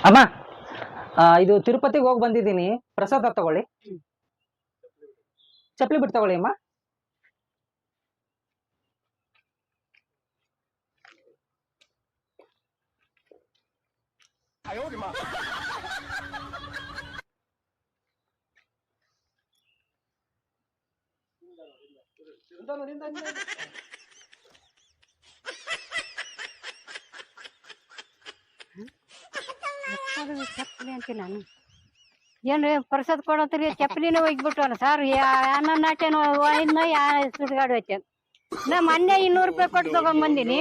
ಅಮ್ಮ ಇದು ತಿರುಪತಿಗೆ ಹೋಗಿ ಬಂದಿದ್ದೀನಿ, ಪ್ರಸಾದ ತಗೊಳ್ಳಿ. ಚಪ್ಪಲಿ ಬಿಟ್ಟು ತಗೊಳ್ಳಿ ಅಮ್ಮ. ಚಪ್ಪಲಿ ಅಂತೀನಿ ನಾನು. ಏನ್ರಿ ಪ್ರಸಾದ್ ಕೊಡತ್ರಿ ಚಪ್ಪಲಿನ ಒಯ್ಬಿಟ್ಟವಲ್ಲ ಸರ್. ಯಾನ ನಾಟ್ಯನ ಇನ್ನ ಯಾ ಸುಡ್ಗಾಡು ಐತೆ. ನಾ ಮೊನ್ನೆ 200 ರೂಪಾಯಿ ಕೊಟ್ಟು ತಗೊಂಡ್ಬಂದಿನಿ.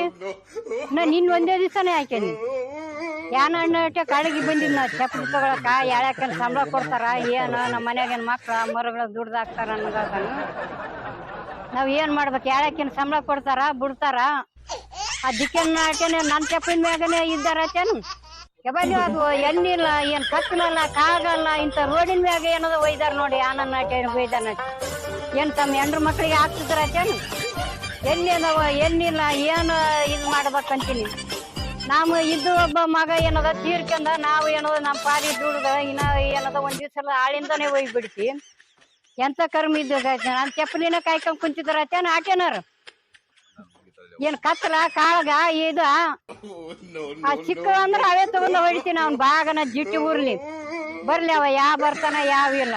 ನಾನು ಇನ್ನು ಒಂದೇ ದಿವಸನೇ ಹಾಕೇನಿ. ಯಾನ ನಾಟ್ಯ ಕಾಳಿಗೆ ಬಂದಿದ್ ನಾ ಚಪ್ಪಲಿ ತಗೊಳಕ. ಯಾಳ್ಯಾಕನ್ ಸಂಬಳ ಕೊಡ್ತಾರ ಏನು, ನಮ್ಮ ಮನ್ಯಾಗೇನ್ ಮಕ್ಳ ಮರುಗಳ ದುಡ್ದು ಹಾಕ್ತಾರ ಅನ್ನೋದನ್ನು ನಾವ್ ಏನ್ ಮಾಡ್ಬೇಕು? ಯಾಳ್ಯಾಕೇನ್ ಸಂಬಳ ಕೊಡ್ತಾರ ಬಿಡ್ತಾರ? ಅದಕ್ಕೆ ನಾಟ್ಯನೇ ನನ್ನ ಚಪ್ಪಲಿನ ಮ್ಯಾಗನೇ ಇದ್ದಾರತೇನು? ಯಾವಾಗ ಅದು ಎಣ್ಣಿಲ್ಲ, ಏನ್ ಕತ್ತಲಲ್ಲ, ಕಾಗಲ್ಲ, ಇಂಥ ರೋಡಿನ ಮ್ಯಾಗ ಏನದ ಒಯ್ದಾರ ನೋಡಿ. ಆನನ್ನ ಒಯ್ದಾನ ಏನ್ ತಮ್ಮ ಹೆಂಡ್ರ ಮಕ್ಳಿಗೆ ಹಾಕ್ತಿದ್ರತೇನು? ಎಣ್ಣೆ ಅದಾವ, ಎಣ್ಣಿಲ್ಲ, ಏನು ಇದು ಮಾಡ್ಬೇಕಂತೀನಿ. ನಾವು ಇದು ಒಬ್ಬ ಮಗ ಏನದ ತೀರ್ಕೊಂಡ, ನಾವು ಏನದ ನಮ್ಮ ಪಾರಿ ದುಡ್ದ ಇನ್ನ ಏನದ ಒಂದ್ ದಿವ್ಸ ಆಳಿಂದಾನೆ ಒಯ್ಬಿಡ್ತಿ. ಎಂತ ಕರ್ಮ ಇದ್ದ ನಾನು ಚಪ್ಪಲಿನ ಕಾಯ್ಕೊಂಡ್ ಕುಂತಿದ್ರತೇನು ಆಟೇನಾರ? ಏನ್ ಕತ್ತಲ ಕಾಳಗ ಇದು ಆ ಚಿಕ್ಕ ಅಂದ್ರೆ ಅವೇ ತಗೊಂಡ ಹೊಡಿತೀನಿ. ಅವ್ನ ಬಾಗನ ಜಿಟ್ಟಿ ಊರ್ಲಿ ಬರ್ಲಿ, ಅವ ಯಾವ ಬರ್ತಾನ ಯಾವ ಇಲ್ಲ.